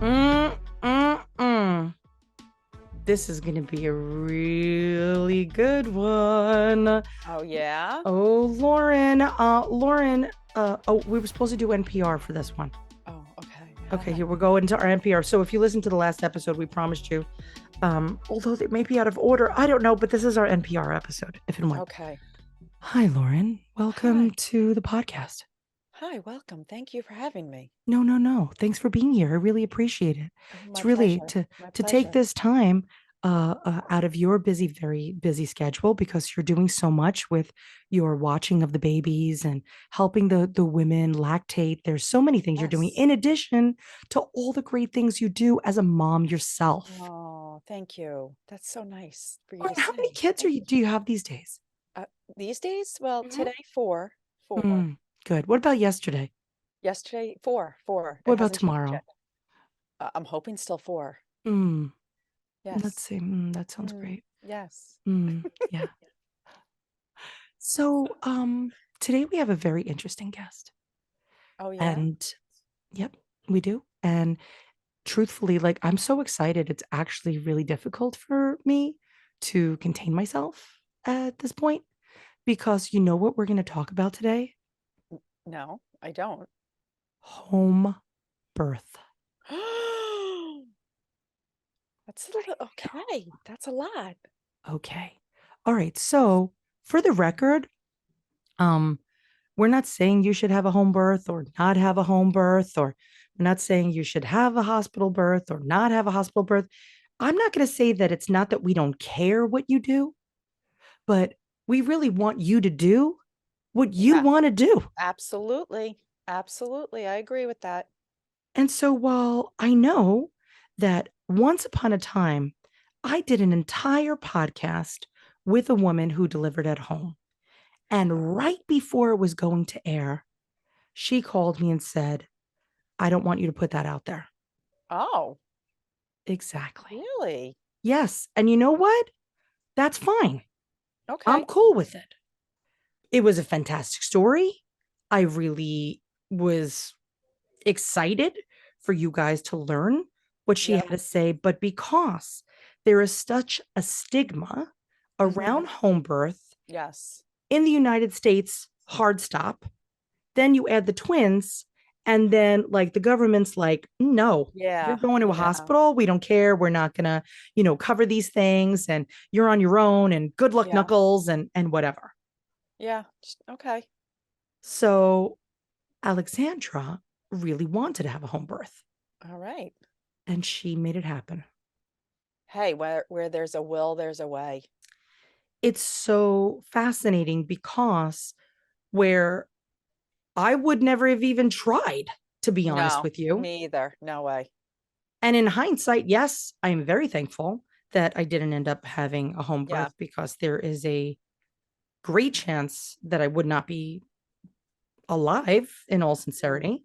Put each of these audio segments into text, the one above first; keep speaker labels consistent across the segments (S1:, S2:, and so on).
S1: Mm, mm, mm. This is going to be a really good one.
S2: Oh, yeah?
S1: Oh, Lauren, we were supposed to do NPR for this one.
S2: Oh, okay.
S1: Okay, here we're going to our NPR. So if you listen to the last episode, we promised you, although they may be out of order, I don't know, but this is our NPR episode, if and when.
S2: Okay.
S1: Hi, Lauren. Welcome
S2: Hi.
S1: to the podcast.
S2: Hi, welcome. Thank you for having me.
S1: No. Thanks for being here. I really appreciate it.
S2: Oh,
S1: It's
S2: my
S1: really
S2: pleasure. My
S1: to take
S2: pleasure.
S1: this time out of your busy, very busy schedule because you're doing so much with your watching of the babies and helping the women lactate. There's so many things you're doing
S2: Yes.
S1: in addition to all the great things you do as a mom yourself.
S2: Oh, thank you. That's so nice for you
S1: Lauren,
S2: to
S1: how many
S2: say.
S1: kids
S2: Thank you.
S1: do you have these days?
S2: These days, well,
S1: Mhm.
S2: today, four. Four.
S1: Good. What about yesterday?
S2: Yesterday, four.
S1: What
S2: It
S1: about
S2: hasn't changed
S1: tomorrow?
S2: yet. I'm hoping still four.
S1: Mm, let's
S2: Yes.
S1: see. That sounds great.
S2: Yes.
S1: Yeah. So, today we have a very interesting guest.
S2: Oh, yeah?
S1: And yep, we do. And truthfully, like I'm so excited. It's actually really difficult for me to contain myself at this point because you know what we're going to talk about today?
S2: No, I don't.
S1: Home birth.
S2: That's a little okay. That's a lot.
S1: Okay. All right. So, for the record, um we're not saying you should have a home birth or not have a home birth, or we're not saying you should have a hospital birth or not have a hospital birth. I'm not going to say that it's not that we don't care what you do, but we really want you to do what you
S2: Yeah,
S1: want to do.
S2: absolutely. Absolutely. I agree with that.
S1: And so while I know that once upon a time, I did an entire podcast with a woman who delivered at home. And right before it was going to air, she called me and said, I don't want you to put that out there.
S2: Oh,
S1: Exactly.
S2: really?
S1: Yes. And you know what? That's fine. I'm
S2: Okay.
S1: cool with it. It was a fantastic story. I really was excited for you guys to learn what she
S2: Yeah.
S1: had to say. But because there is such a stigma
S2: Hmm.
S1: around home birth
S2: Yes.
S1: in the United States, hard stop. Then you add the twins, and then like the government's like, no, you're
S2: Yeah.
S1: going to a
S2: Yeah.
S1: hospital. We don't care. We're not gonna, cover these things, and you're on your own. And good luck,
S2: Yeah.
S1: Knuckles, and whatever.
S2: Yeah. Okay.
S1: So Alexandra really wanted to have a home birth,
S2: All right.
S1: and she made it happen.
S2: Hey, where there's a will, there's a way.
S1: It's so fascinating because where I would never have even tried, to be honest
S2: No,
S1: with you.
S2: me either. No way.
S1: And in hindsight, yes, I am very thankful that I didn't end up having a home
S2: Yeah.
S1: birth because there is a great chance that I would not be alive in all
S2: Mm.
S1: sincerity.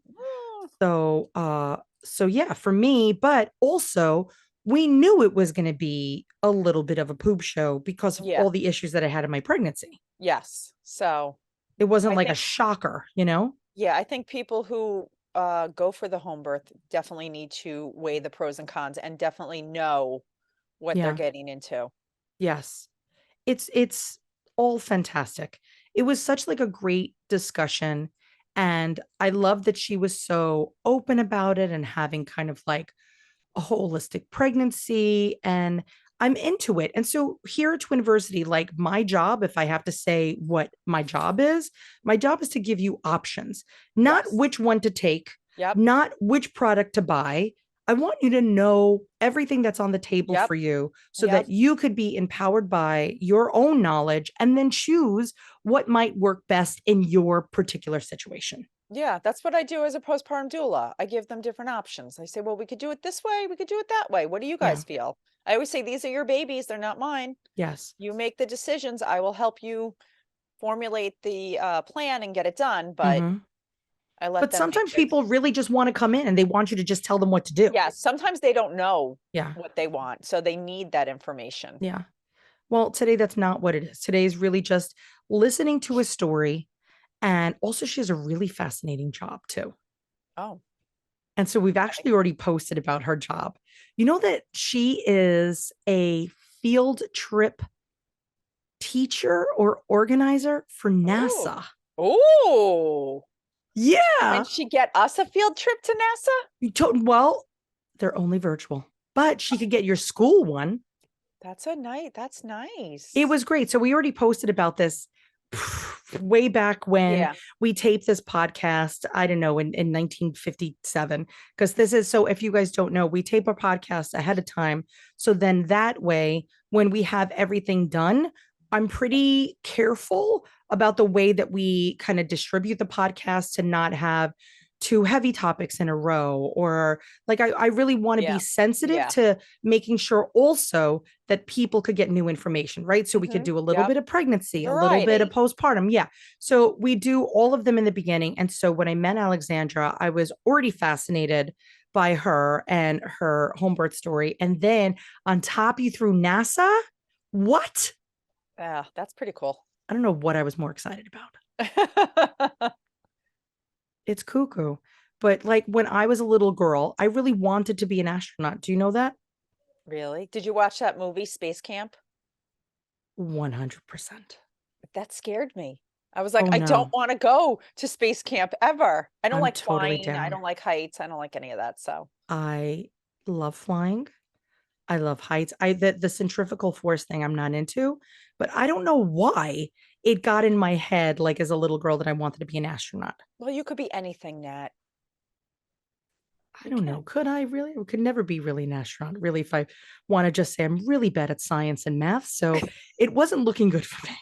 S2: Oh,
S1: So yeah, for me, but also we knew it was going to be a little bit of a poop show because of
S2: yeah.
S1: all the issues that I had in my pregnancy.
S2: Yes. So
S1: It wasn't
S2: I
S1: like a
S2: think,
S1: shocker, you know?
S2: yeah, I think people who go for the home birth definitely need to weigh the pros and cons and definitely know what they're
S1: Yeah.
S2: getting into.
S1: Yes. It's all fantastic. It was such like a great discussion, and I love that she was so open about it and having kind of like a holistic pregnancy, and I'm into it. And so here at Twiniversity, like my job, if I have to say what my job is to give you options, not
S2: Yes.
S1: which one to take,
S2: Yep.
S1: not which product to buy. I want you to know everything that's on the table
S2: Yep.
S1: for you so
S2: Yep.
S1: that you could be empowered by your own knowledge and then choose what might work best in your particular situation.
S2: Yeah, that's what I do as a postpartum doula. I give them different options. I say, well, we could do it this way, we could do it that way. What do you
S1: Yeah.
S2: guys feel? I always say, these are your babies, they're not mine.
S1: Yes.
S2: You make the decisions. I will help you formulate the plan and get it done, but
S1: Mm-hmm.
S2: I let
S1: But
S2: them make
S1: sometimes
S2: the
S1: people really just want to come in and they want you to just tell them what to do.
S2: yeah, sometimes they don't know
S1: Yeah.
S2: what they want, so they need that information.
S1: Yeah. Well, today that's not what it is. Today is really just listening to a story. And also, she has a really fascinating job too.
S2: Oh,
S1: And so we've
S2: Okay.
S1: actually already posted about her job. You know that she is a field trip teacher or organizer for
S2: Oh.
S1: NASA.
S2: Oh. Can
S1: Yeah.
S2: she get us a field trip to NASA?
S1: Well, they're only virtual, but she could get your school one.
S2: That's
S1: It
S2: nice.
S1: was great. So we already posted about this way back when
S2: Yeah.
S1: we taped this podcast. I don't know, in 1957. Because this is so, if you guys don't know, we tape our podcast ahead of time. So then that way, when we have everything done, I'm pretty careful about the way that we kind of distribute the podcast to not have two heavy topics in a row, or like I really want to be
S2: Yeah.
S1: sensitive
S2: Yeah.
S1: to making sure also that people could get new information, right? So we could do a little
S2: Yep.
S1: bit of pregnancy, a little bit of
S2: Variety.
S1: postpartum. Yeah. So we do all of them in the beginning. And so when I met Alexandra, I was already fascinated by her and her home birth story. And then on top, you threw NASA. What?
S2: Yeah, that's pretty cool.
S1: I don't know what I was more excited about. It's cuckoo. But like when I was a little girl, I really wanted to be an astronaut. Do you know that?
S2: Really? Did you watch that movie, Space Camp?
S1: 100%.
S2: That scared me. I was like,
S1: Oh
S2: I don't
S1: no,
S2: want to go to space camp ever. I don't
S1: I'm
S2: like
S1: totally
S2: flying. I
S1: down.
S2: don't like heights. I don't like any of that. So,
S1: I love flying. I love heights. The centrifugal force thing I'm not into, but I don't know why it got in my head like as a little girl that I wanted to be an astronaut.
S2: well, you could be anything, Nat.
S1: I
S2: You
S1: don't know.
S2: can.
S1: Could I really? I could never be really an astronaut, really, if I want to just say I'm really bad at science and math. So it wasn't looking good for me.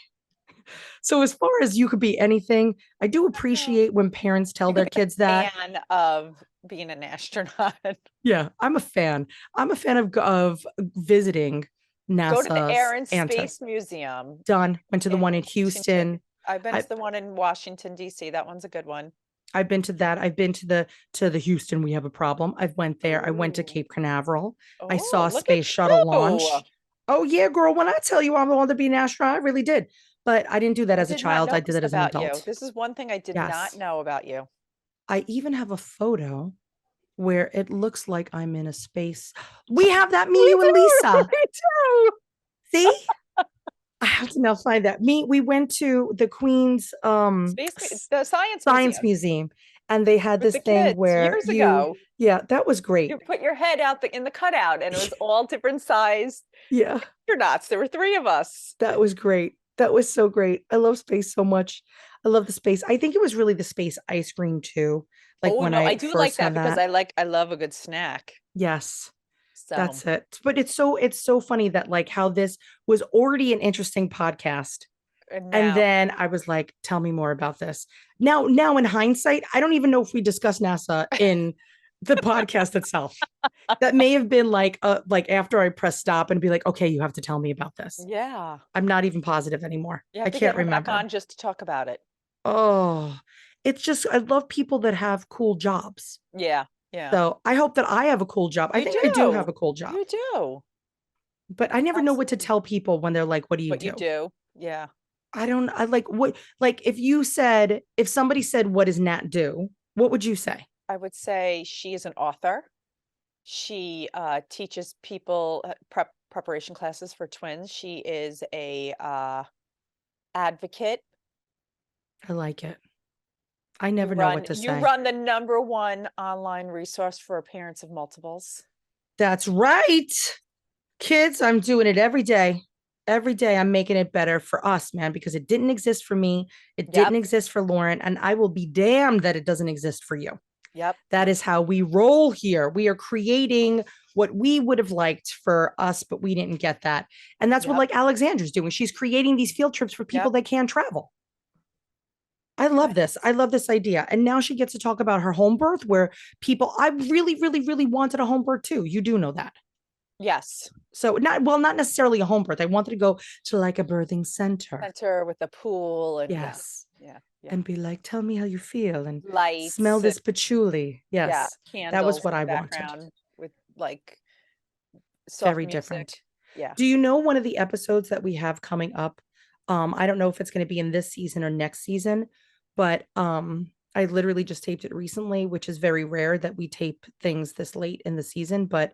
S1: So as far as you could be anything, I do
S2: Oh.
S1: appreciate when parents tell
S2: You could
S1: their
S2: be
S1: kids
S2: a
S1: that.
S2: fan of being an astronaut.
S1: Yeah, I'm a fan. I'm a fan of visiting
S2: Go to the
S1: NASA's
S2: Air and
S1: anti.
S2: Space Museum
S1: Done. Went to the
S2: in
S1: one in
S2: Washington.
S1: Houston.
S2: I've been
S1: I
S2: to the one in Washington, D.C. That one's a good one.
S1: I've been to that. I've been to the Houston. We have a problem. I've went there. I went to
S2: Oh,
S1: Cape Canaveral. I
S2: oh,
S1: saw a
S2: look at
S1: space shuttle
S2: you.
S1: launch. Oh yeah, girl. When I tell you I'm the one to be an astronaut, I really did. But I didn't do that
S2: I
S1: as a
S2: did not
S1: child.
S2: know
S1: I did
S2: this
S1: that as an
S2: about you.
S1: adult.
S2: This is one thing I did not
S1: Yes.
S2: know about you.
S1: I even have a photo where it looks like I'm in a space. We have that, me,
S2: We
S1: you, and
S2: do.
S1: Lisa.
S2: We do.
S1: See? I have to now find that. We went to the Queen's
S2: The Science
S1: Science
S2: Museum
S1: Museum, and they had
S2: with
S1: this
S2: the
S1: thing
S2: kids
S1: where
S2: years ago.
S1: yeah, that was
S2: You
S1: great.
S2: put your head out in the cutout, and it was all different sized
S1: Yeah,
S2: astronauts. There were three of us.
S1: that was great. That was so great. I love space so much. I love the space. I think it was really the space ice cream too. Like
S2: Oh
S1: when
S2: no, I
S1: I
S2: do like
S1: first
S2: that
S1: had
S2: because
S1: that.
S2: I love a good snack.
S1: Yes,
S2: So,
S1: that's it. But it's so funny that like how this was already an interesting podcast.
S2: and
S1: And
S2: now,
S1: then I was like, tell me more about this. Now in hindsight, I don't even know if we discussed NASA in the podcast itself. That may have been like after I press stop and be like, okay, you have to tell me about this.
S2: yeah,
S1: I'm not even positive anymore.
S2: you
S1: I
S2: have to get
S1: can't
S2: her back
S1: remember.
S2: on just to talk about it.
S1: Oh, it's just I love people that have cool jobs.
S2: Yeah, yeah.
S1: So I hope that I have a cool job. I
S2: You
S1: think I do have
S2: do.
S1: a cool job,
S2: You do.
S1: but I never know what to
S2: Absolutely.
S1: tell people when they're like, what do you
S2: But you
S1: do?
S2: do. Yeah.
S1: I don't, I like what, like if somebody said, what does Nat do? What would you say?
S2: I would say she is an author. She teaches people preparation classes for twins. She is a advocate.
S1: I like it. I never know what to
S2: You
S1: say.
S2: run the number one online resource for parents of multiples.
S1: That's right. Kids, I'm doing it every day. Every day I'm making it better for us, man, because it didn't exist for me. It didn't
S2: Yep.
S1: exist for Lauren, and I will be damned that it doesn't exist for you.
S2: Yep.
S1: That is how we roll here. We are creating what we would have liked for us, but we didn't get that. And that's what
S2: Yep.
S1: like Alexandra's doing. She's creating these field trips for people
S2: Yep.
S1: that can't travel. I love this. I love this idea. And now she gets to talk about her home birth where people, I really, really, really wanted a home birth too. You do know that.
S2: Yes.
S1: So not necessarily a home birth. I wanted to go to like a birthing center.
S2: Center with a pool and yeah.
S1: Yes.
S2: Yeah. Yeah.
S1: And be like, tell me how you feel and smell
S2: Lights and
S1: this patchouli.
S2: yeah,
S1: Yes. That was
S2: candles
S1: what
S2: in the
S1: I wanted.
S2: background with like soft
S1: Very
S2: music.
S1: different.
S2: Yeah.
S1: Do you know one of the episodes that we have coming up? I don't know if it's going to be in this season or next season, but I literally just taped it recently, which is very rare that we tape things this late in the season, but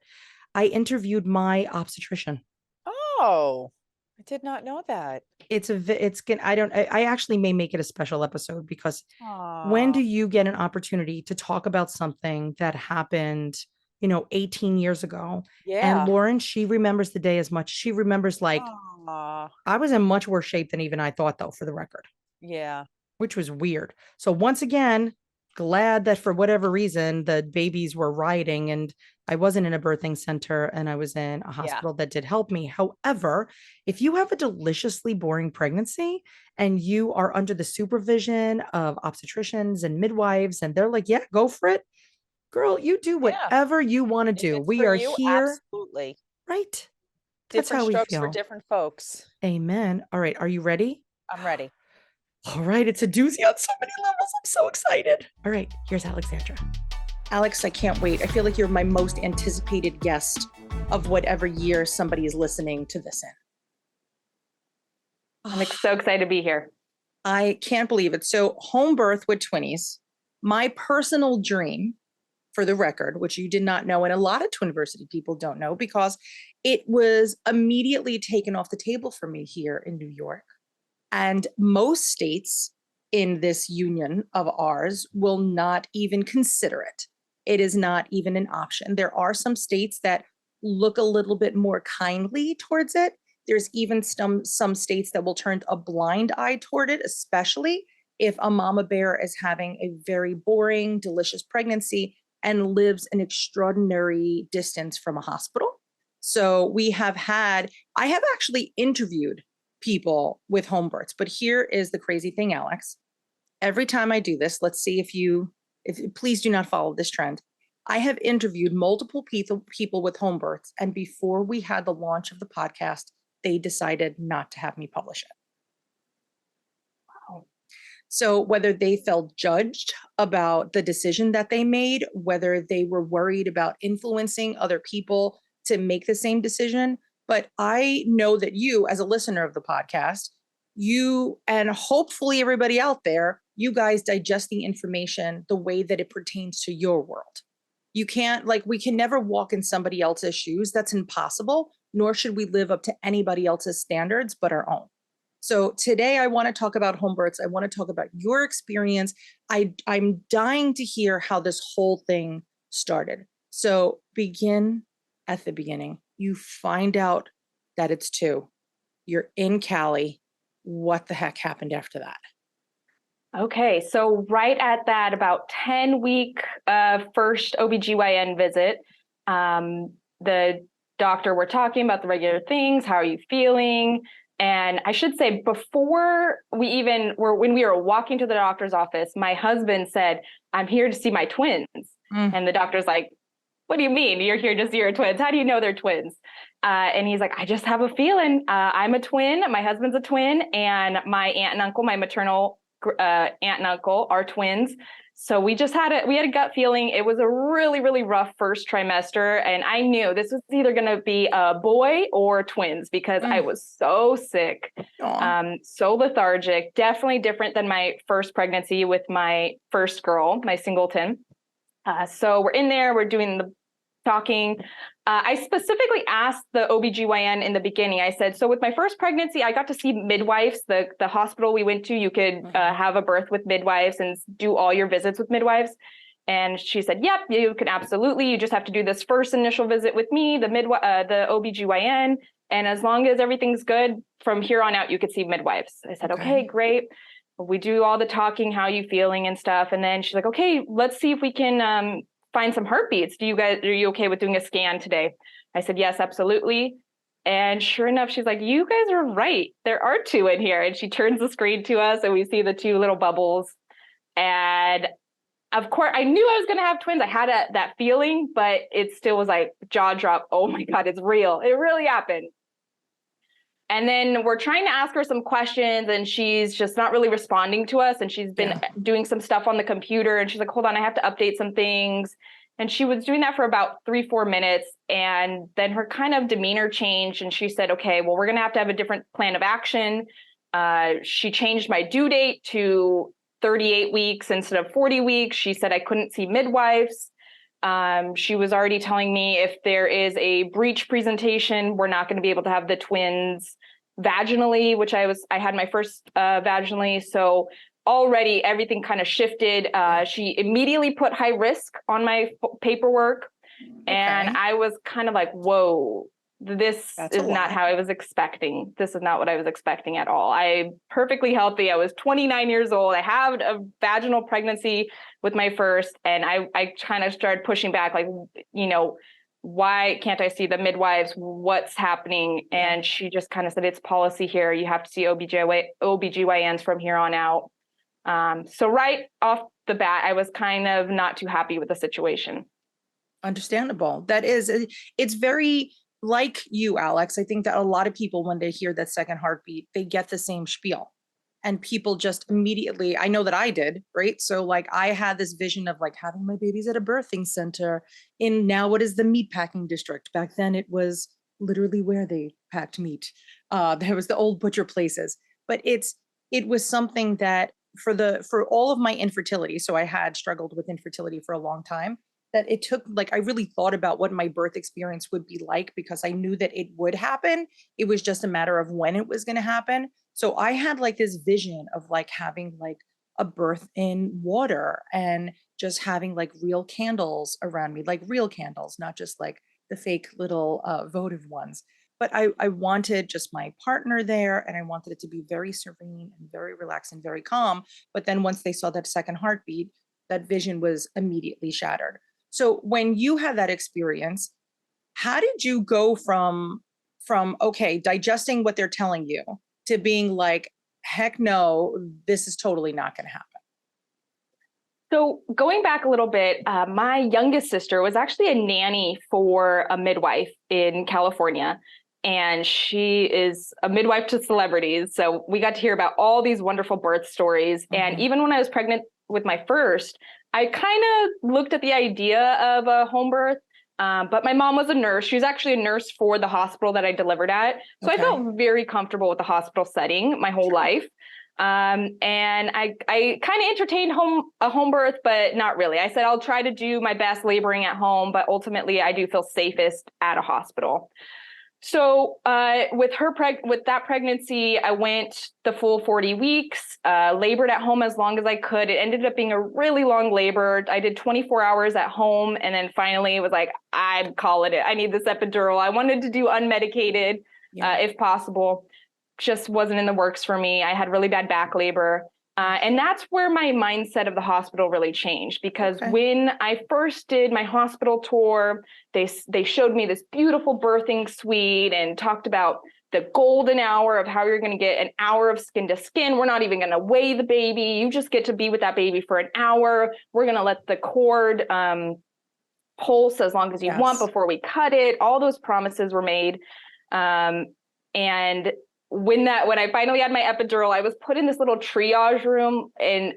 S1: I interviewed my obstetrician.
S2: Oh, I did not know that.
S1: It's gonna, I actually may make it a special episode because when do
S2: Oh,
S1: you get an opportunity to talk about something that happened, 18 years ago? And
S2: yeah.
S1: Lauren, she remembers the day as much. She remembers, like,
S2: Oh,
S1: I was in much worse shape than even I thought, though, for the record,
S2: yeah.
S1: which was weird. So once again, glad that for whatever reason the babies were rioting and I wasn't in a birthing center and I was in a
S2: Yeah.
S1: hospital that did help me. However, if you have a deliciously boring pregnancy and you are under the supervision of obstetricians and midwives and they're like, "Yeah, go for it. Girl, you do
S2: Yeah.
S1: whatever you want to
S2: If
S1: do.
S2: it's
S1: We
S2: for
S1: are
S2: you,
S1: here."
S2: absolutely.
S1: Right? That's
S2: Different
S1: how we
S2: strokes for
S1: feel.
S2: different folks.
S1: Amen. All right, are you ready?
S2: I'm ready.
S1: All right, it's a doozy on so many levels. I'm so excited. All right, here's Alexandra. Alex, I can't wait. I feel like you're my most anticipated guest of whatever year somebody is listening to this in.
S3: I'm so excited to be here.
S1: I can't believe it. So, home birth with twinnies, my personal dream, for the record, which you did not know, and a lot of Twiniversity people don't know because it was immediately taken off the table for me here in New York. And most states in this union of ours will not even consider it. It is not even an option. There are some states that look a little bit more kindly towards it. There's even some states that will turn a blind eye toward it, especially if a mama bear is having a very boring, delicious pregnancy and lives an extraordinary distance from a hospital. So I have actually interviewed people with home births. But here is the crazy thing, Alex. Every time I do this, let's see if please do not follow this trend. I have interviewed multiple people with home births, and before we had the launch of the podcast, they decided not to have me publish it. Wow. So whether they felt judged about the decision that they made, whether they were worried about influencing other people to make the same decision, but I know that you, as a listener of the podcast, you and hopefully everybody out there, you guys digest the information the way that it pertains to your world. You can't, like, we can never walk in somebody else's shoes. That's impossible, nor should we live up to anybody else's standards but our own. So today I want to talk about home births. I want to talk about your experience. I'm dying to hear how this whole thing started. So begin at the beginning. You find out that it's two. You're in Cali. What the heck happened after that?
S3: Okay, so right at that about 10-week first OBGYN visit, the doctor, we're talking about the regular things. How are you feeling? And I should say, before we even were, when we were walking to the doctor's office, my husband said, "I'm here to see my twins." And the doctor's like, "What do you mean you're here to see your twins? How do you know they're twins?" And he's like, "I just have a feeling. I'm a twin. My husband's a twin. And my aunt and uncle, my maternal aunt and uncle are twins." So we had a gut feeling. It was a really, really rough first trimester. And I knew this was either going to be a boy or twins because I was so sick, so lethargic, definitely different than my first pregnancy with my first girl, my singleton. So we're in there, we're doing the talking. I specifically asked the OBGYN in the beginning. I said, so with my first pregnancy, I got to see midwives. The hospital we went to, you could have a birth with midwives and do all your visits with midwives. And she said, "Yep, you can absolutely. You just have to do this first initial visit with me, the OBGYN. And as long as everything's good, from here on out, you could see midwives." I said, okay, great. We do all the talking, how you feeling and stuff. And then she's like, "Okay, let's see if we can find some heartbeats. Are you okay with doing a scan today?" I said, "Yes, absolutely." And sure enough, she's like, "You guys are right. There are two in here." And she turns the screen to us and we see the two little bubbles. And of course, I knew I was going to have twins. I had that feeling, but it still was like jaw drop. Oh my God, it's real. It really happened. And then we're trying to ask her some questions and she's just not really responding to us. And she's been doing some stuff on the computer and she's like, "Hold on, I have to update some things." And she was doing that for about 3-4 minutes. And then her kind of demeanor changed. And she said, "Okay, well, we're going to have a different plan of action." She changed my due date to 38 weeks instead of 40 weeks. She said I couldn't see midwives. She was already telling me if there is a breech presentation, we're not going to be able to have the twins vaginally, which I had my first vaginally. So already everything kind of shifted. She immediately put high risk on my paperwork. And I was kind of like, whoa, this is not how I was expecting. This is not what I was expecting at all. I'm perfectly healthy. I was 29 years old. I had a vaginal pregnancy with my first, and I kind of started pushing back, like, you know, why can't I see the midwives? What's happening? And she just kind of said, it's policy here. You have to see OBGYNs from here on out. So right off the bat, I was kind of not too happy with the situation.
S1: Understandable. That is, it's very like you, Alex. I think that a lot of people, when they hear that second heartbeat, they get the same spiel. And people just immediately, I know that I did, right? So like I had this vision of like having my babies at a birthing center in now what is the meat packing district. Back then it was literally where they packed meat. There was the old butcher places. But it was something that for all of my infertility, so I had struggled with infertility for a long time, that it took, like, I really thought about what my birth experience would be like because I knew that it would happen. It was just a matter of when it was going to happen. So I had like this vision of like having like a birth in water and just having like real candles around me, like real candles, not just like the fake little votive ones. But I wanted just my partner there, and I wanted it to be very serene and very relaxed and very calm. But then once they saw that second heartbeat, that vision was immediately shattered. So when you had that experience, how did you go from okay, digesting what they're telling you to being like, heck no, this is totally not going to happen?
S3: So going back a little bit, my youngest sister was actually a nanny for a midwife in California, and she is a midwife to celebrities. So we got to hear about all these wonderful birth stories. And even when I was pregnant with my first, I kind of looked at the idea of a home birth, but my mom was a nurse. She was actually a nurse for the hospital that I delivered at. So I felt very comfortable with the hospital setting my whole life. And I kind of entertained a home birth, but not really. I said, I'll try to do my best laboring at home, but ultimately I do feel safest at a hospital. So with that pregnancy, I went the full 40 weeks, labored at home as long as I could. It ended up being a really long labor. I did 24 hours at home. And then finally it was like, I'd call it. I need this epidural. I wanted to do unmedicated if possible. Just wasn't in the works for me. I had really bad back labor. And that's where my mindset of the hospital really changed, because when I first did my hospital tour, they showed me this beautiful birthing suite and talked about the golden hour of how you're going to get an hour of skin to skin. We're not even going to weigh the baby. You just get to be with that baby for an hour. We're going to let the cord pulse as long as you want before we cut it. All those promises were made. And when I finally had my epidural, I was put in this little triage room, and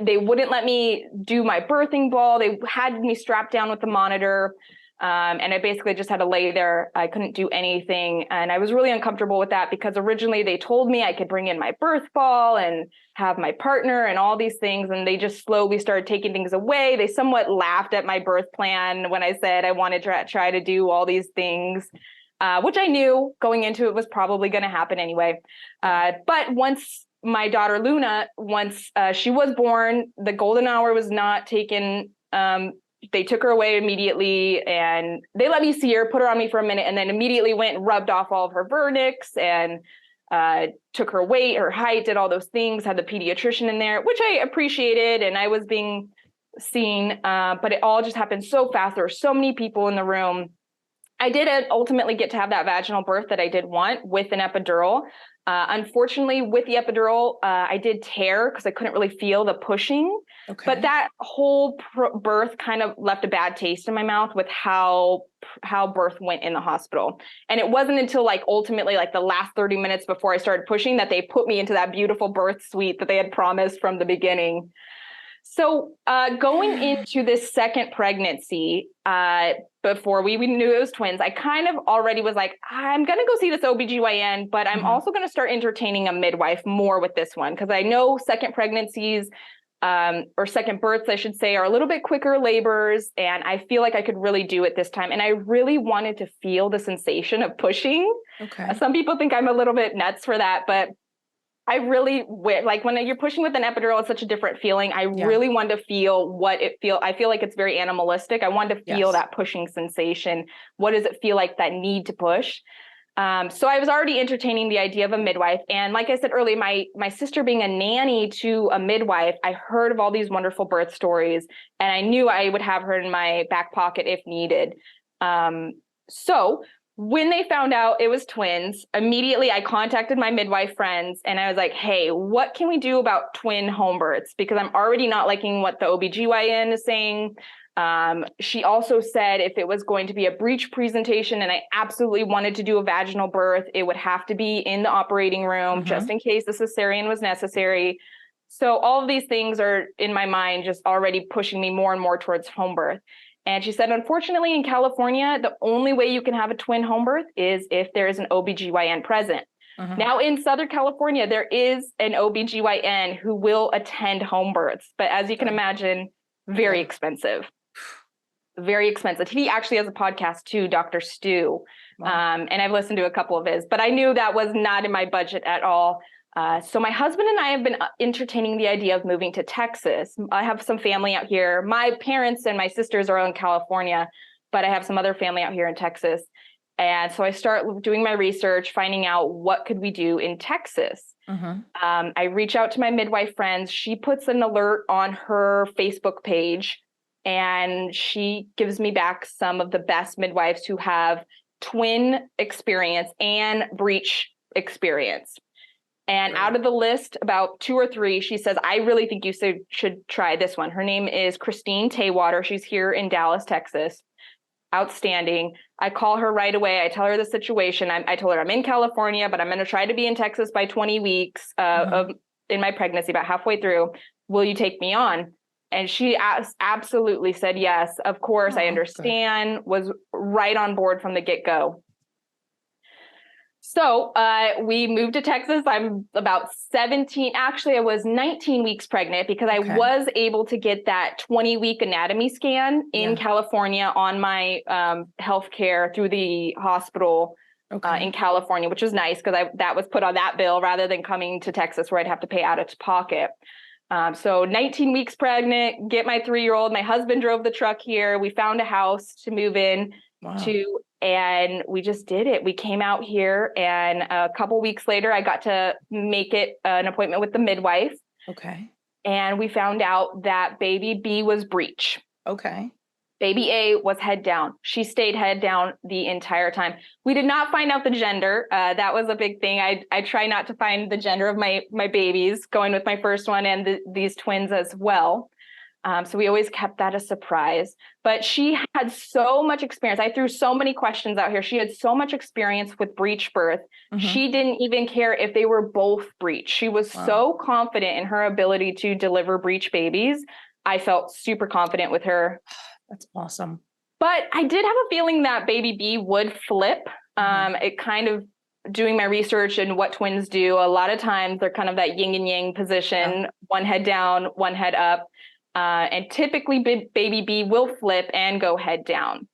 S3: they wouldn't let me do my birthing ball. They had me strapped down with the monitor. And I basically just had to lay there. I couldn't do anything. And I was really uncomfortable with that, because originally they told me I could bring in my birth ball and have my partner and all these things. And they just slowly started taking things away. They somewhat laughed at my birth plan when I said I wanted to try to do all these things. Which I knew going into it was probably going to happen anyway. But once my daughter Luna, she was born, the golden hour was not taken. They took her away immediately, and they let me see her, put her on me for a minute, and then immediately went and rubbed off all of her vernix and took her weight, her height, did all those things, had the pediatrician in there, which I appreciated, and I was being seen. But it all just happened so fast. There were so many people in the room. I did ultimately get to have that vaginal birth that I did want with an epidural. Unfortunately, with the epidural, I did tear because I couldn't really feel the pushing. But that whole birth kind of left a bad taste in my mouth with how birth went in the hospital. And it wasn't until ultimately the last 30 minutes before I started pushing that they put me into that beautiful birth suite that they had promised from the beginning. So going into this second pregnancy, before we knew it was twins, I kind of already was like, I'm going to go see this OBGYN, but I'm also going to start entertaining a midwife more with this one, because I know second pregnancies, or second births, I should say, are a little bit quicker labors, and I feel like I could really do it this time. And I really wanted to feel the sensation of pushing.
S1: Okay.
S3: Some people think I'm a little bit nuts for that, but I really like when you're pushing with an epidural, it's such a different feeling. I really wanted to feel what it feels. I feel like it's very animalistic. I wanted to feel that pushing sensation. What does it feel like, that need to push? So I was already entertaining the idea of a midwife. And like I said earlier, my sister being a nanny to a midwife, I heard of all these wonderful birth stories, and I knew I would have her in my back pocket if needed. So when they found out it was twins, immediately I contacted my midwife friends and I was like, hey, what can we do about twin home births? Because I'm already not liking what the OBGYN is saying. She also said if it was going to be a breech presentation and I absolutely wanted to do a vaginal birth, it would have to be in the operating room just in case the cesarean was necessary. So all of these things are in my mind just already pushing me more and more towards home birth. And she said, unfortunately, in California, the only way you can have a twin home birth is if there is an OBGYN present. Now, in Southern California, there is an OBGYN who will attend home births. But as you can imagine, very expensive. Very expensive. He actually has a podcast too, Dr. Stu. And I've listened to a couple of his, but I knew that was not in my budget at all. So my husband and I have been entertaining the idea of moving to Texas. I have some family out here. My parents and my sisters are in California, but I have some other family out here in Texas. And so I start doing my research, finding out what could we do in Texas. I reach out to my midwife friends. She puts an alert on her Facebook page, and she gives me back some of the best midwives who have twin experience and breech experience. And out of the list, about 2 or 3, she says, I really think you should try this one. Her name is Christine Taywater. She's here in Dallas, Texas. Outstanding. I call her right away. I tell her the situation. I told her I'm in California, but I'm going to try to be in Texas by 20 weeks in my pregnancy, about halfway through. Will you take me on? And she absolutely said yes. Of course, I understand, was right on board from the get-go. So we moved to Texas. I'm about 17. Actually, I was 19 weeks pregnant because I was able to get that 20-week anatomy scan in California on my healthcare through the hospital in California, which was nice because that was put on that bill rather than coming to Texas where I'd have to pay out of pocket. So 19 weeks pregnant, get my 3-year-old. My husband drove the truck here. We found a house to move in to. And we just did it. We came out here, and a couple weeks later, I got to make it an appointment with the midwife. And we found out that baby B was breech. Baby A was head down. She stayed head down the entire time. We did not find out the gender. That was a big thing. I try not to find the gender of my babies, going with my first one and these twins as well. So we always kept that a surprise, but she had so much experience. I threw so many questions out here. She had so much experience with breech birth. She didn't even care if they were both breech. She was so confident in her ability to deliver breech babies. I felt super confident with her.
S1: That's awesome.
S3: But I did have a feeling that baby B would flip. It kind of, doing my research and what twins do, a lot of times they're kind of that yin and yang position, one head down, one head up. And typically baby B will flip and go head down.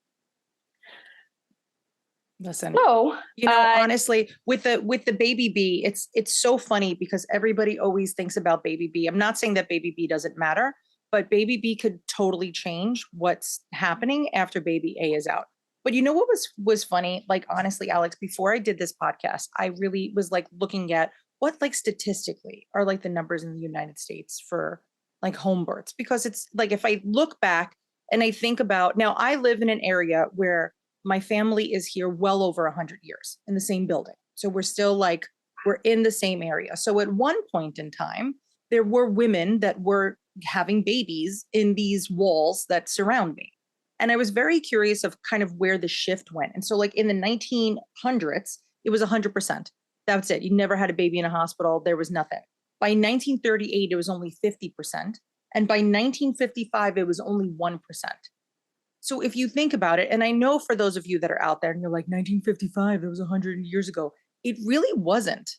S1: Listen,
S3: so,
S1: honestly, with the baby B, it's so funny because everybody always thinks about baby B. I'm not saying that baby B doesn't matter, but baby B could totally change what's happening after baby A is out. But you know what was funny? Like, honestly, Alex, before I did this podcast, I really was like looking at what, like, statistically are like the numbers in the United States for like home births, because it's like, if I look back and I think about, now I live in an area where my family is here well over 100 years in the same building. So we're still like, we're in the same area. So at one point in time, there were women that were having babies in these walls that surround me. And I was very curious of kind of where the shift went. And so like in the 1900s, it was 100%. That's it. You never had a baby in a hospital. There was nothing. By 1938, it was only 50%. And by 1955, it was only 1%. So if you think about it, and I know for those of you that are out there and you're like 1955, that was 100 years ago. It really wasn't.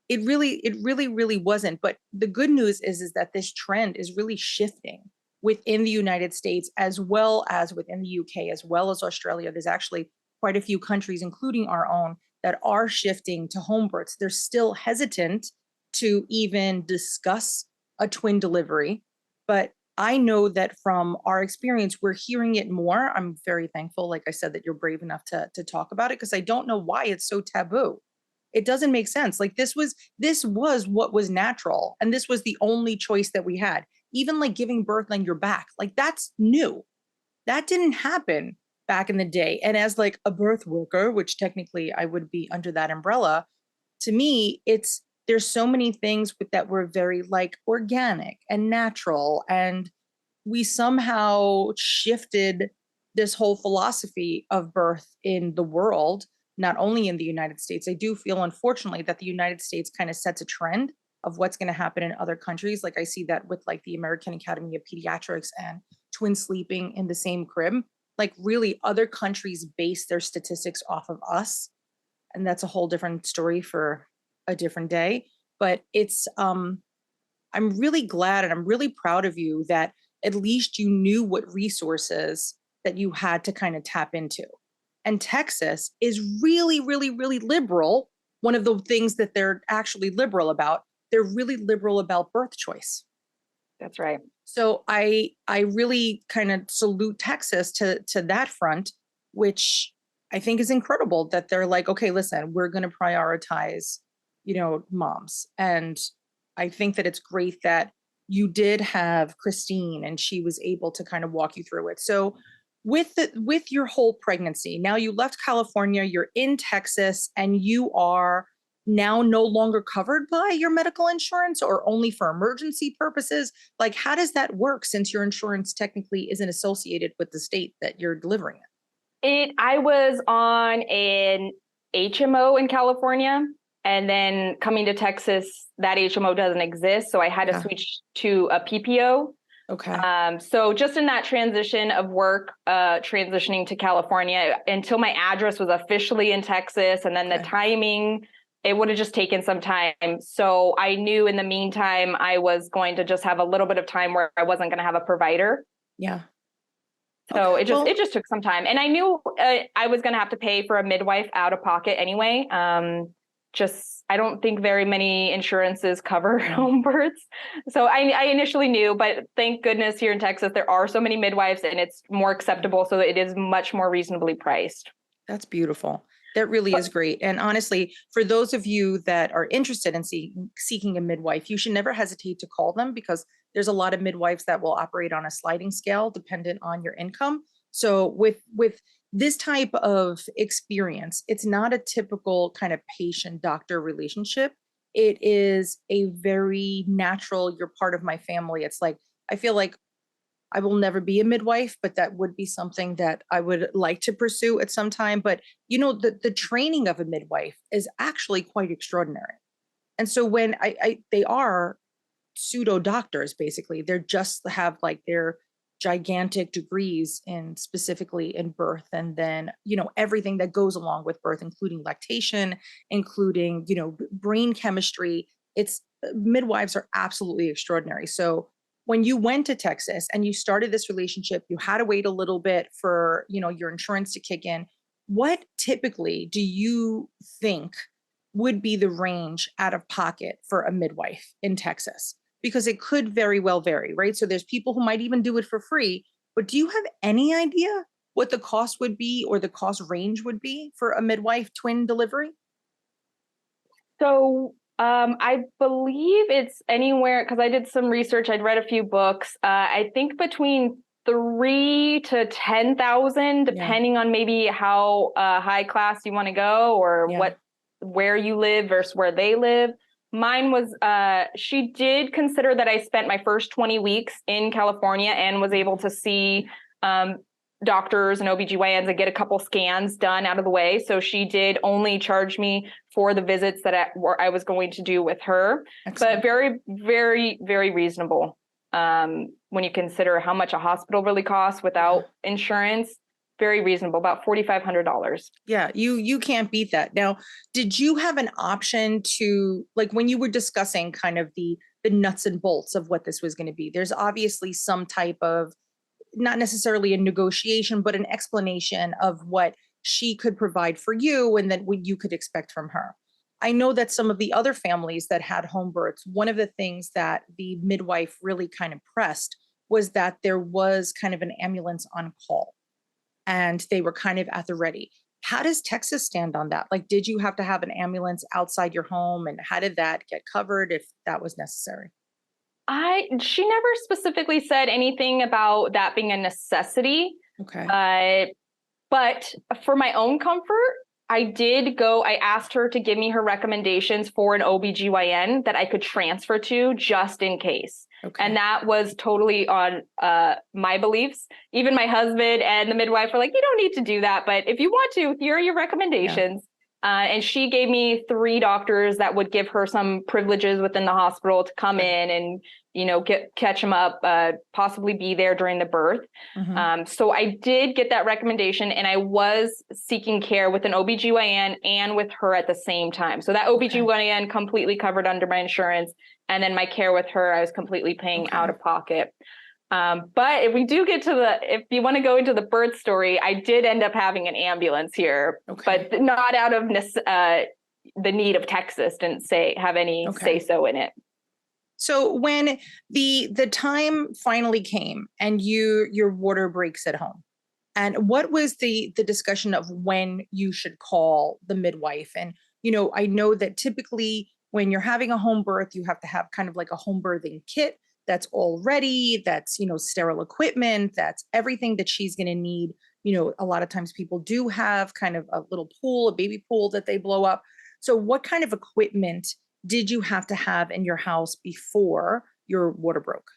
S1: It really wasn't. But the good news is that this trend is really shifting within the United States, as well as within the UK, as well as Australia. There's actually quite a few countries, including our own, that are shifting to home births. They're still hesitant to even discuss a twin delivery, but I know that from our experience, we're hearing it more. I'm very thankful, like I said, that you're brave enough to talk about it, because I don't know why it's so taboo. It doesn't make sense. Like this was what was natural, and this was the only choice that we had. Even like giving birth on your back, like that's new. That didn't happen back in the day. And as like a birth worker, which technically I would be under that umbrella, to me, there's so many things that were very like organic and natural. And we somehow shifted this whole philosophy of birth in the world, not only in the United States. I do feel, unfortunately, that the United States kind of sets a trend of what's going to happen in other countries. Like I see that with like the American Academy of Pediatrics and twin sleeping in the same crib. Like really other countries base their statistics off of us. And that's a whole different story for a different day. But I'm really glad and I'm really proud of you that at least you knew what resources that you had to kind of tap into. And Texas is really, really, really liberal. One of the things that they're actually liberal about, they're really liberal about birth choice.
S3: That's right.
S1: So I really kind of salute Texas to that front, which I think is incredible that they're like, okay, listen, we're going to prioritize, moms. And I think that it's great that you did have Christine and she was able to kind of walk you through it. So with your whole pregnancy, now you left California, you're in Texas, and you are now no longer covered by your medical insurance, or only for emergency purposes. Like, how does that work, since your insurance technically isn't associated with the state that you're delivering in?
S3: I was on an HMO in California, and then coming to Texas, that HMO doesn't exist. So I had to switch to a PPO.
S1: Okay.
S3: So just in that transition of work, transitioning to California, until my address was officially in Texas, and then the timing, it would have just taken some time. So I knew in the meantime, I was going to just have a little bit of time where I wasn't going to have a provider.
S1: Yeah.
S3: So it just took some time, and I knew I was going to have to pay for a midwife out of pocket anyway. I don't think very many insurances cover home births. So I initially knew, but thank goodness here in Texas, there are so many midwives and it's more acceptable. So it is much more reasonably priced.
S1: That's beautiful. That really is great. And honestly, for those of you that are interested in seeking a midwife, you should never hesitate to call them, because there's a lot of midwives that will operate on a sliding scale dependent on your income. So with this type of experience, it's not a typical kind of patient-doctor relationship. It is a very natural, you're part of my family. It's like, I feel like I will never be a midwife, but that would be something that I would like to pursue at some time. But the training of a midwife is actually quite extraordinary. And so when they are pseudo doctors, basically, they're just have like their gigantic degrees specifically in birth, and then everything that goes along with birth, including lactation, including brain chemistry. Midwives are absolutely extraordinary. So when you went to Texas and you started this relationship, you had to wait a little bit for your insurance to kick in. What typically do you think would be the range out of pocket for a midwife in Texas? Because it could very well vary, right? So there's people who might even do it for free, but do you have any idea what the cost would be, or the cost range would be for a midwife twin delivery?
S3: So I believe it's anywhere, because I did some research, I'd read a few books. I think between 3,000 to 10,000, depending on maybe how high class you want to go, or where you live versus where they live. Mine was, she did consider that I spent my first 20 weeks in California and was able to see doctors and OBGYNs and get a couple scans done out of the way. So she did only charge me for the visits that I was going to do with her. Excellent. But very, very, very reasonable. when you consider how much a hospital really costs without insurance. Very reasonable, about $4,500.
S1: Yeah, you can't beat that. Now, did you have an option to, like, when you were discussing kind of the nuts and bolts of what this was going to be? There's obviously some type of, not necessarily a negotiation, but an explanation of what she could provide for you and then what you could expect from her. I know that some of the other families that had home births, one of the things that the midwife really kind of pressed was that there was kind of an ambulance on call and they were kind of at the ready. How does Texas stand on that? Like, did you have to have an ambulance outside your home, and how did that get covered if that was necessary?
S3: She never specifically said anything about that being a necessity.
S1: Okay.
S3: But for my own comfort, I asked her to give me her recommendations for an OBGYN that I could transfer to just in case.
S1: Okay.
S3: And that was totally on my beliefs. Even my husband and the midwife were like, you don't need to do that, but if you want to, here are your recommendations. And she gave me 3 doctors that would give her some privileges within the hospital to come in and, catch them up, possibly be there during the birth. So I did get that recommendation, and I was seeking care with an OBGYN and with her at the same time. So that OBGYN completely covered under my insurance. And then my care with her, I was completely paying out of pocket. But if we do get to if you want to go into the birth story, I did end up having an ambulance here, but not out of the need of Texas. Didn't have any say so in it.
S1: So when the time finally came and your water breaks at home, and what was the discussion of when you should call the midwife? And I know that typically when you're having a home birth, you have to have kind of like a home birthing kit that's all ready, that's sterile equipment, that's everything that she's going to need. A lot of times people do have kind of a little pool, a baby pool that they blow up. So what kind of equipment did you have to have in your house before your water broke?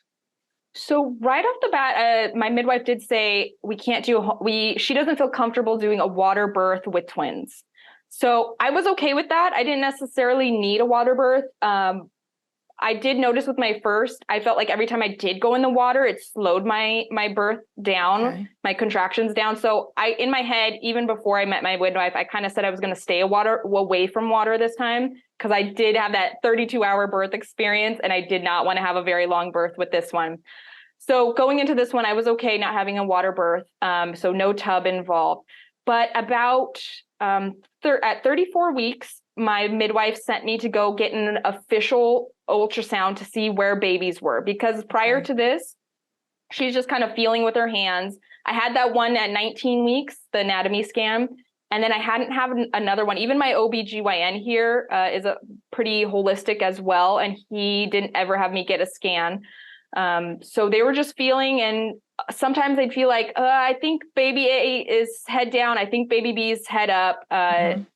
S3: So right off the bat, my midwife did say we can't she doesn't feel comfortable doing a water birth with twins. So I was okay with that. I didn't necessarily need a water birth. I did notice with my first, I felt like every time I did go in the water, it slowed my birth down, my contractions down. So in my head, even before I met my midwife, I kind of said I was going to stay away from water this time, because I did have that 32-hour birth experience and I did not want to have a very long birth with this one. So going into this one, I was okay not having a water birth, so no tub involved. But about at 34 weeks, my midwife sent me to go get an official ultrasound to see where babies were, because prior to this, she's just kind of feeling with her hands. I had that one at 19 weeks, the anatomy scan, and then I hadn't had another one. Even my OBGYN here is a pretty holistic as well, and he didn't ever have me get a scan. So they were just feeling, and sometimes they'd feel like, I think baby A is head down. I think baby B is head up.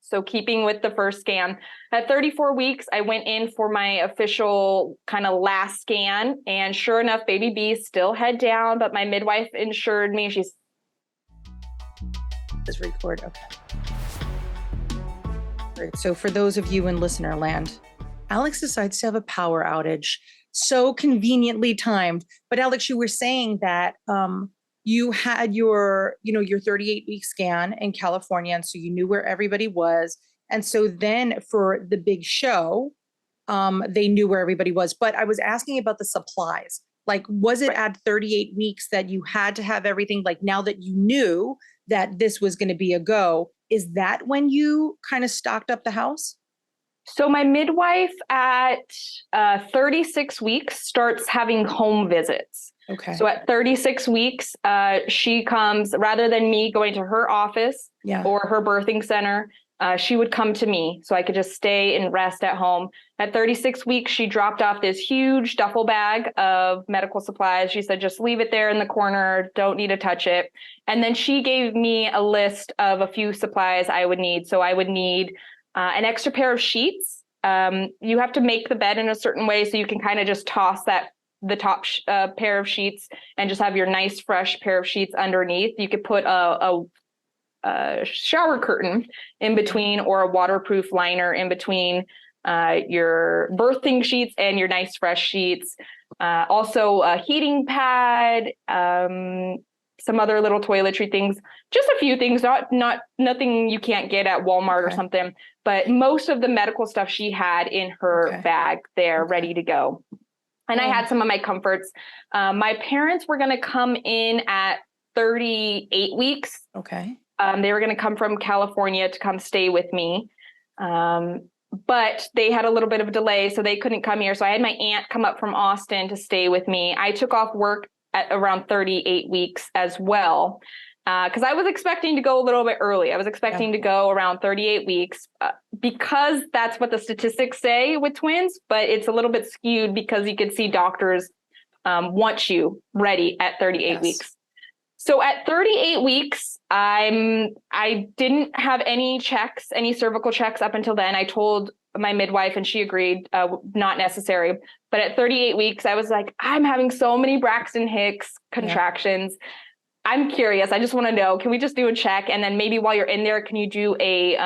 S3: So keeping with the first scan, at 34 weeks, I went in for my official kind of last scan, and sure enough, baby B is still head down, but my midwife insured me. She's
S1: record. Okay. Right. So for those of you in listener land, Alex decides to have a power outage. So conveniently timed. But Alex, you were saying that you had your 38-week scan in California, and so you knew where everybody was. And so then for the big show, they knew where everybody was. But I was asking about the supplies. Like, was it at 38 weeks that you had to have everything? Like, now that you knew that this was going to be a go, is that when you kind of stocked up the house?
S3: So my midwife at 36 weeks starts having home visits.
S1: Okay.
S3: So at 36 weeks, she comes, rather than me going to her office or her birthing center, she would come to me so I could just stay and rest at home. At 36 weeks, she dropped off this huge duffel bag of medical supplies. She said, just leave it there in the corner. Don't need to touch it. And then she gave me a list of a few supplies I would need. So I would need an extra pair of sheets. You have to make the bed in a certain way so you can kind of just toss the top pair of sheets and just have your nice fresh pair of sheets underneath. You could put a shower curtain in between, or a waterproof liner in between your birthing sheets and your nice fresh sheets. Also a heating pad, some other little toiletry things, just a few things, nothing you can't get at Walmart or something, but most of the medical stuff she had in her bag there, ready to go. And I had some of my comforts. My parents were going to come in at 38 weeks.
S1: Okay.
S3: They were going to come from California to come stay with me. But they had a little bit of a delay, so they couldn't come here. So I had my aunt come up from Austin to stay with me. I took off work at around 38 weeks as well, because I was expecting to go a little bit early. I was expecting to go around 38 weeks because that's what the statistics say with twins, but it's a little bit skewed because you could see doctors want you ready at 38 weeks. So at 38 weeks, I didn't have any cervical checks up until then. I told my midwife and she agreed, not necessary. But at 38 weeks, I was like, I'm having so many Braxton Hicks contractions. I'm curious. I just want to know, can we just do a check? And then maybe while you're in there, can you do a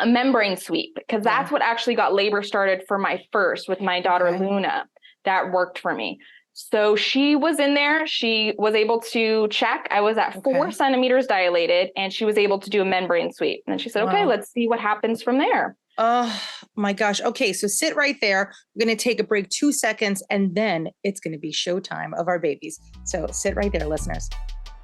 S3: membrane sweep? Because that's what actually got labor started for my first with my daughter, Luna. That worked for me. So she was in there. She was able to check. I was at 4 centimeters dilated, and she was able to do a membrane sweep. And then she said, okay, let's see what happens from there.
S1: Oh my gosh. Okay. So sit right there. We're going to take a break 2 seconds, and then it's going to be showtime of our babies. So sit right there, listeners.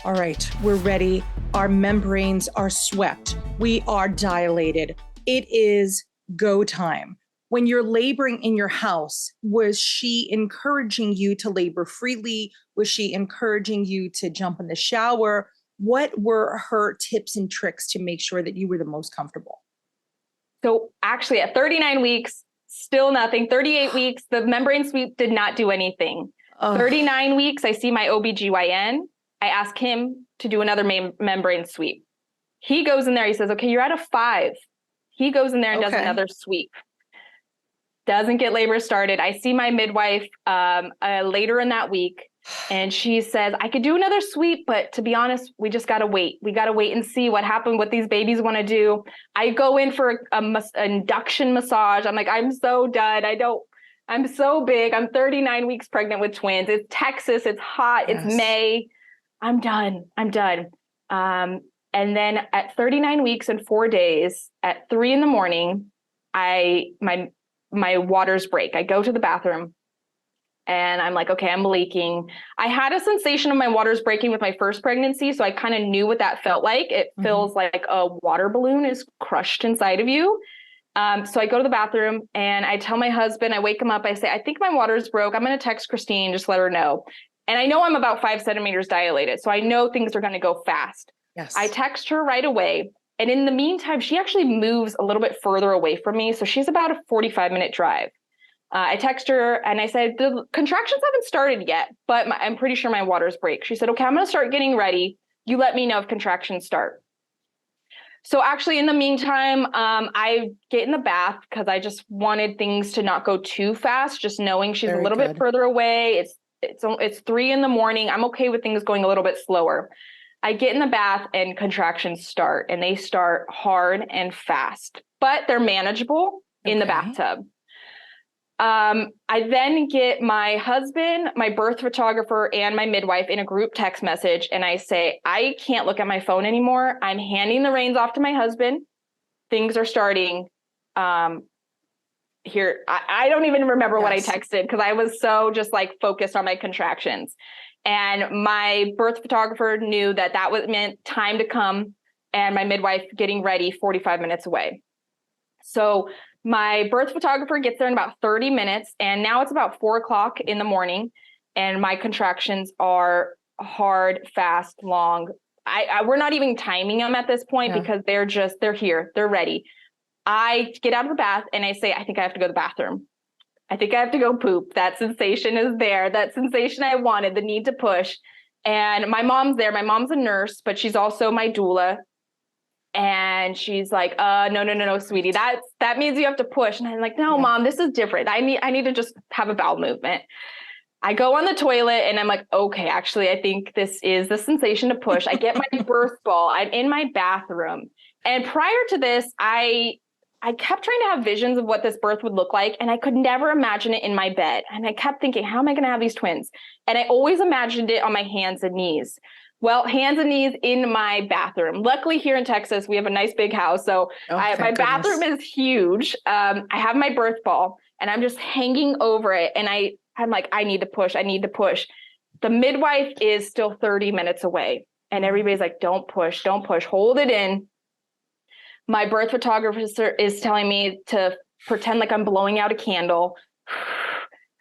S1: All right. We're ready. Our membranes are swept. We are dilated. It is go time. When you're laboring in your house, was she encouraging you to labor freely? Was she encouraging you to jump in the shower? What were her tips and tricks to make sure that you were the most comfortable?
S3: So actually at 39 weeks, still nothing. 38 weeks, the membrane sweep did not do anything. 39 weeks, I see my OBGYN. I ask him to do another membrane sweep. He goes in there, he says, okay, you're at a 5. He goes in there and does another sweep. Doesn't get labor started. I see my midwife later in that week, and she says, I could do another sweep, but to be honest, we just got to wait. We got to wait and see what happened, what these babies want to do. I go in for an induction massage. I'm like, I'm so done. I'm so big. I'm 39 weeks pregnant with twins. It's Texas. It's hot. It's May. I'm done. And then at 39 weeks and 4 days at 3 a.m, my waters break. I go to the bathroom and I'm like, okay, I'm leaking. I had a sensation of my waters breaking with my first pregnancy. So I kind of knew what that felt like. It feels like a water balloon is crushed inside of you. So I go to the bathroom and I tell my husband, I wake him up. I say, I think my waters broke. I'm going to text Christine, just let her know. And I know I'm about 5 centimeters dilated. So I know things are going to go fast.
S1: Yes.
S3: I text her right away. And in the meantime, she actually moves a little bit further away from me. So she's about a 45-minute drive. I text her and I said, the contractions haven't started yet, but I'm pretty sure my waters break. She said, okay, I'm going to start getting ready. You let me know if contractions start. So actually, in the meantime, I get in the bath because I just wanted things to not go too fast, just knowing she's a little bit further away. It's 3 a.m. I'm okay with things going a little bit slower. I get in the bath and contractions start, and they start hard and fast, but they're manageable in the bathtub. I then get my husband, my birth photographer, and my midwife in a group text message. And I say, I can't look at my phone anymore. I'm handing the reins off to my husband. Things are starting. Here, I don't even remember what I texted because I was so just like focused on my contractions. And my birth photographer knew that meant time to come, and my midwife getting ready 45 minutes away. So my birth photographer gets there in about 30 minutes, and now it's about 4 o'clock in the morning, and my contractions are hard, fast, long. We're not even timing them at this point because they're here, they're ready. I get out of the bath and I say, I think I have to go to the bathroom. I think I have to go poop. That sensation is there. That sensation I wanted, the need to push. And my mom's there. My mom's a nurse, but she's also my doula. And she's like, no, sweetie, that means you have to push. And I'm like, no, Mom, this is different. I need to just have a bowel movement. I go on the toilet and I'm like, okay, actually, I think this is the sensation to push. I get my birth ball. I'm in my bathroom. And prior to this, I I kept trying to have visions of what this birth would look like, and I could never imagine it in my bed. And I kept thinking, how am I going to have these twins? And I always imagined it on my hands and knees. Well, hands and knees in my bathroom. Luckily, here in Texas, we have a nice big house. So my bathroom is huge. I have my birth ball, and I'm just hanging over it. And I'm like, I need to push. I need to push. The midwife is still 30 minutes away. And everybody's like, don't push, hold it in. My birth photographer is telling me to pretend like I'm blowing out a candle.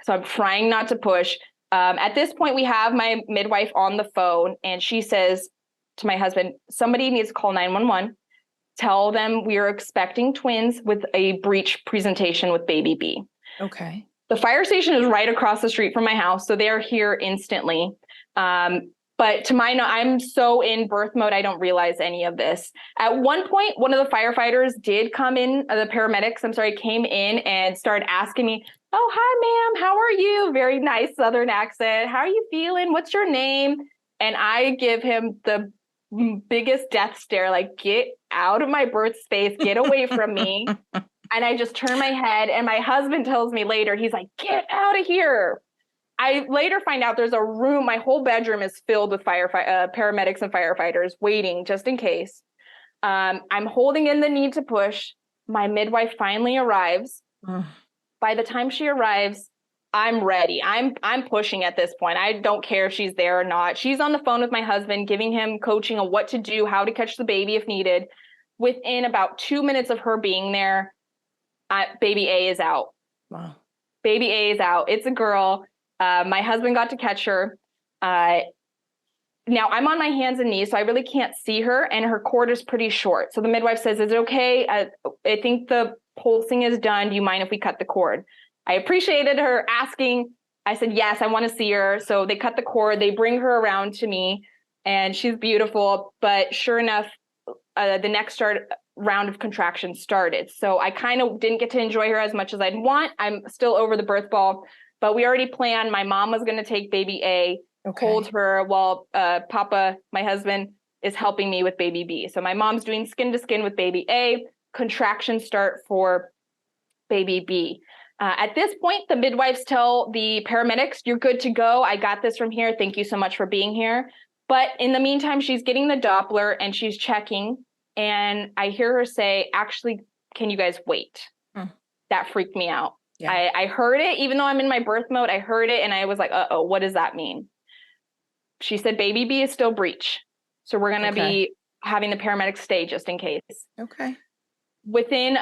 S3: So I'm trying not to push. At this point, we have my midwife on the phone, and she says to my husband, somebody needs to call 911. Tell them we are expecting twins with a breech presentation with baby B.
S1: Okay.
S3: The fire station is right across the street from my house, so they're here instantly. But to my knowledge, I'm so in birth mode, I don't realize any of this. At one point, one of the firefighters did come in, the paramedics, came in and started asking me, oh, hi, ma'am, how are you? Very nice Southern accent. How are you feeling? What's your name? And I give him the biggest death stare, like, get out of my birth space, get away from me. And I just turn my head, and my husband tells me later, he's like, get out of here. I later find out there's a room, my whole bedroom is filled with paramedics and firefighters waiting just in case. I'm holding in the need to push. My midwife finally arrives. By the time she arrives, I'm ready. I'm pushing at this point. I don't care if she's there or not. She's on the phone with my husband, giving him coaching on what to do, how to catch the baby if needed. Within about 2 minutes of her being there, baby A is out.
S1: Wow.
S3: Baby A is out. It's a girl. My husband got to catch her. Now I'm on my hands and knees, so I really can't see her, and her cord is pretty short. So the midwife says, is it okay? I think the pulsing is done. Do you mind if we cut the cord? I appreciated her asking. I said, yes, I want to see her. So they cut the cord. They bring her around to me, and she's beautiful. But sure enough, the next round of contractions started. So I kind of didn't get to enjoy her as much as I'd want. I'm still over the birth ball. But we already planned. My mom was going to take baby A, hold her while Papa, my husband, is helping me with baby B. So my mom's doing skin to skin with baby A. Contractions start for baby B. At this point, the midwives tell the paramedics, you're good to go. I got this from here. Thank you so much for being here. But in the meantime, she's getting the Doppler and she's checking. And I hear her say, actually, can you guys wait? That freaked me out. Yeah. I heard it, even though I'm in my birth mode, I heard it and I was like, uh-oh, what does that mean? She said, baby B is still breech. So we're going to be having the paramedics stay just in case.
S1: Okay.
S3: Within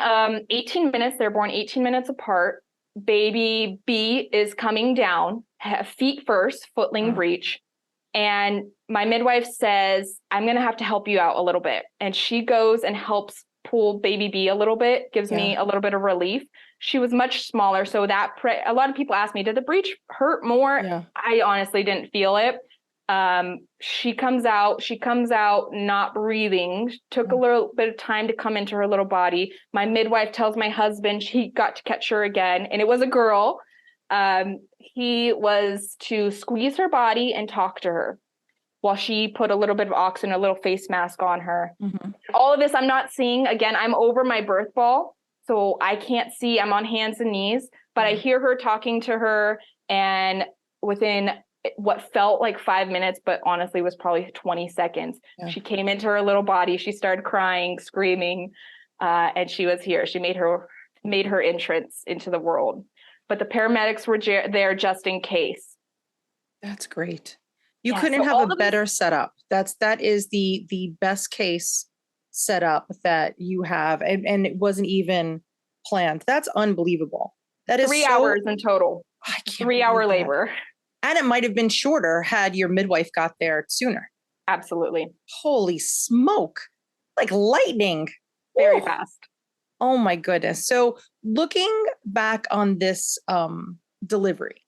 S3: 18 minutes, they're born 18 minutes apart. Baby B is coming down, feet first, footling breech. And my midwife says, I'm going to have to help you out a little bit. And she goes and helps pull baby B a little bit, gives me a little bit of relief. She was much smaller. So that a lot of people ask me, did the breech hurt more? Yeah. I honestly didn't feel it. She comes out not breathing. Took a little bit of time to come into her little body. My midwife tells my husband she got to catch her again, and it was a girl. He was to squeeze her body and talk to her while she put a little bit of oxygen, a little face mask on her. All of this I'm not seeing. Again, I'm over my birth ball, so I can't see. I'm on hands and knees, but I hear her talking to her, and within what felt like 5 minutes, but honestly was probably 20 seconds, she came into her little body. She started crying, screaming, and she was here. She made her entrance into the world. But the paramedics were there just in case.
S1: That's great. You couldn't have a better setup. That is the best case setup that you have, and it wasn't even planned. That's unbelievable. That is
S3: 3 hours in total.
S1: I can't
S3: 3 hour labor.
S1: And it might have been shorter had your midwife got there sooner.
S3: Absolutely.
S1: Holy smoke. Like lightning.
S3: Very fast.
S1: Oh my goodness. So looking back on this delivery,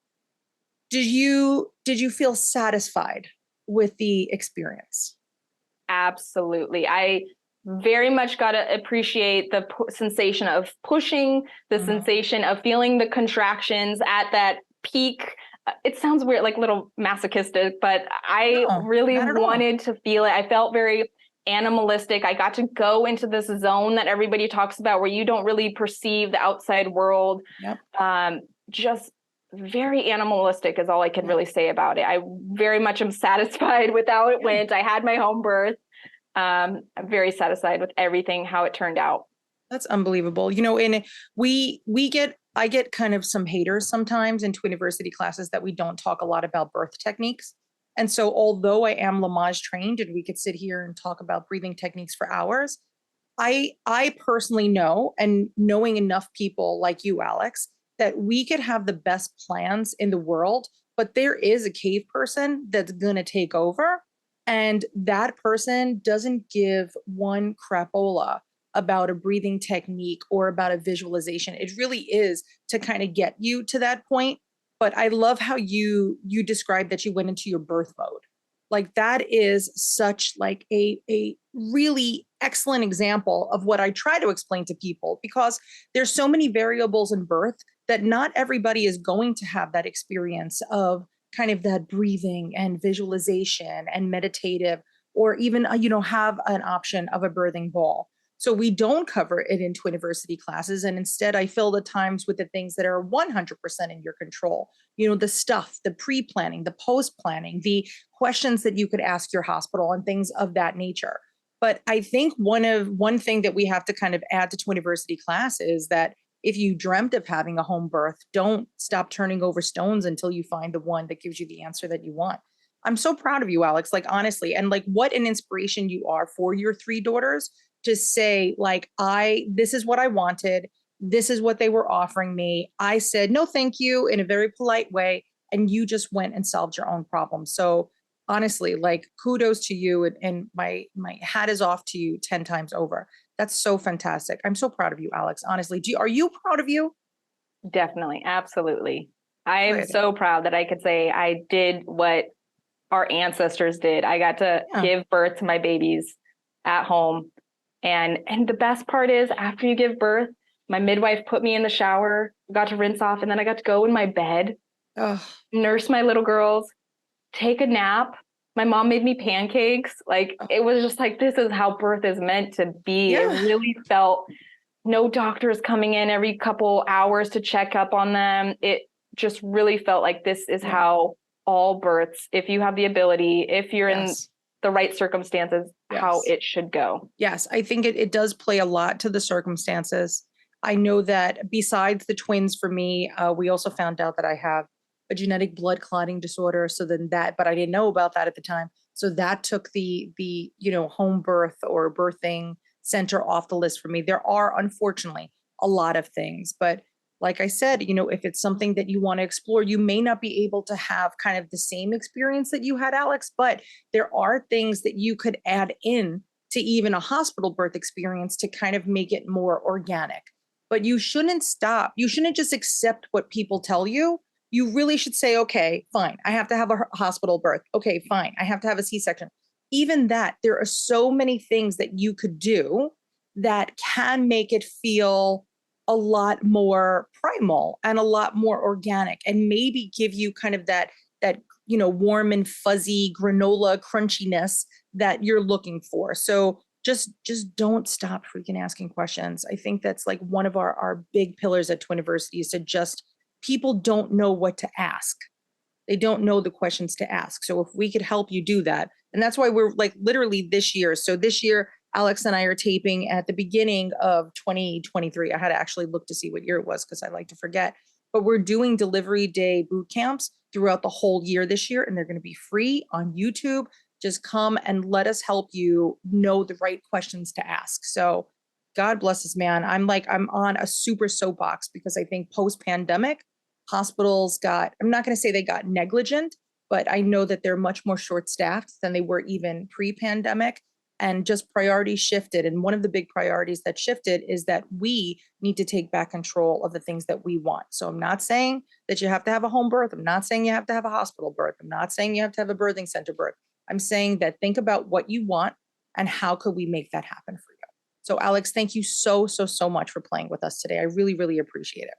S1: did you feel satisfied with the experience?
S3: Absolutely. I very much got to appreciate the sensation of pushing, the sensation of feeling the contractions at that peak. It sounds weird, like a little masochistic, but I really wanted to feel it. I felt very animalistic. I got to go into this zone that everybody talks about where you don't really perceive the outside world.
S1: Yep.
S3: Just very animalistic is all I can really say about it. I very much am satisfied with how it went. I had my home birth. I'm very satisfied with everything, how it turned out.
S1: That's unbelievable. And I get kind of some haters sometimes in Twiniversity classes that we don't talk a lot about birth techniques. And so although I am Lamaze trained and we could sit here and talk about breathing techniques for hours, I personally know, and knowing enough people like you, Alex, that we could have the best plans in the world, but there is a cave person that's going to take over. And that person doesn't give one crapola about a breathing technique or about a visualization. It really is to kind of get you to that point. But I love how you described that you went into your birth mode. Like that is such like a really excellent example of what I try to explain to people, because there's so many variables in birth that not everybody is going to have that experience of kind of that breathing and visualization and meditative, or even, have an option of a birthing ball. So we don't cover it in Twiniversity classes. And instead I fill the times with the things that are 100% in your control. The stuff, the pre-planning, the post-planning, the questions that you could ask your hospital and things of that nature. But I think one thing that we have to kind of add to Twiniversity class is that if you dreamt of having a home birth, don't stop turning over stones until you find the one that gives you the answer that you want. I'm so proud of you, Alex, like honestly, and like what an inspiration you are for your 3 daughters to say, like, this is what I wanted. This is what they were offering me. I said, no, thank you, in a very polite way. And you just went and solved your own problem. So honestly, like kudos to you. And my hat is off to you 10 times over. That's so fantastic. I'm so proud of you, Alex. Honestly, are you proud of you?
S3: Definitely. Absolutely. I am
S1: Good.
S3: so proud that I could say I did what our ancestors did. I got to give birth to my babies at home. And the best part is after you give birth, my midwife put me in the shower, got to rinse off, and then I got to go in my bed, nurse my little girls, take a nap. My mom made me pancakes. Like it was just like, this is how birth is meant to be.
S1: Yeah.
S3: It really felt no doctors coming in every couple hours to check up on them. It just really felt like this is how all births, if you have the ability, if you're in the right circumstances, how it should go.
S1: Yes, I think it does play a lot to the circumstances. I know that besides the twins for me, we also found out that I have a genetic blood clotting disorder. So then but I didn't know about that at the time. So that took the home birth or birthing center off the list for me. There are unfortunately a lot of things, but like I said, if it's something that you want to explore, you may not be able to have kind of the same experience that you had, Alex, but there are things that you could add in to even a hospital birth experience to kind of make it more organic. But you shouldn't stop. You shouldn't just accept what people tell you. You really should say, okay, fine, I have to have a hospital birth. Okay, fine, I have to have a C-section. Even that, there are so many things that you could do that can make it feel a lot more primal and a lot more organic, and maybe give you kind of that warm and fuzzy granola crunchiness that you're looking for. So just don't stop freaking asking questions. I think that's like one of our big pillars at Twiniversity is to just, people don't know what to ask. They don't know the questions to ask. So if we could help you do that, and that's why we're like literally this year. So this year, Alex and I are taping at the beginning of 2023. I had to actually look to see what year it was because I like to forget. But we're doing delivery day boot camps throughout the whole year this year, and they're going to be free on YouTube. Just come and let us help you know the right questions to ask. So God bless this man. I'm on a super soapbox because I think post-pandemic, hospitals I'm not going to say they got negligent, but I know that they're much more short-staffed than they were even pre-pandemic. And just priorities shifted. And one of the big priorities that shifted is that we need to take back control of the things that we want. So I'm not saying that you have to have a home birth. I'm not saying you have to have a hospital birth. I'm not saying you have to have a birthing center birth. I'm saying that think about what you want and how could we make that happen for you. So Alex, thank you so much for playing with us today. I really, really appreciate it.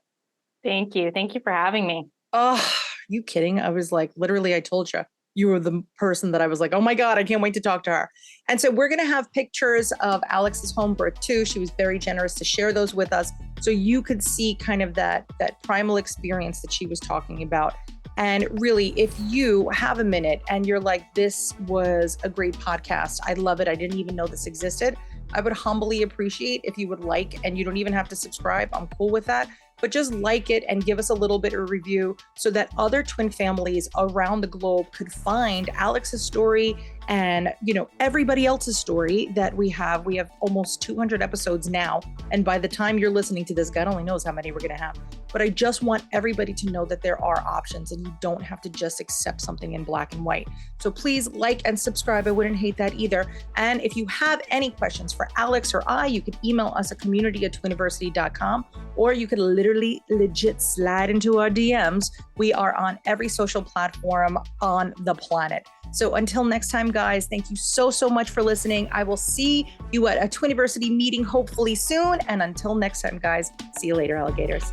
S3: Thank you. Thank you for having me.
S1: Oh, you kidding? I was like, literally, I told you. you were the person that I was like, oh my God, I can't wait to talk to her. And so we're going to have pictures of Alex's home birth too. She was very generous to share those with us. So you could see kind of that primal experience that she was talking about. And really, if you have a minute and you're like, this was a great podcast, I love it, I didn't even know this existed, I would humbly appreciate if you would like, and you don't even have to subscribe, I'm cool with that, but just like it and give us a little bit of review so that other twin families around the globe could find Alex's story and, you know, everybody else's story that we have. We have almost 200 episodes now. And by the time you're listening to this, God only knows how many we're going to have. But I just want everybody to know that there are options and you don't have to just accept something in black and white. So please like and subscribe. I wouldn't hate that either. And if you have any questions for Alex or I, you could email us at community@twiniversity.com, or you could literally legit slide into our DMs. We are on every social platform on the planet. So until next time, guys, thank you so much for listening. I will see you at a Twiniversity meeting hopefully soon. And until next time, guys, see you later, alligators.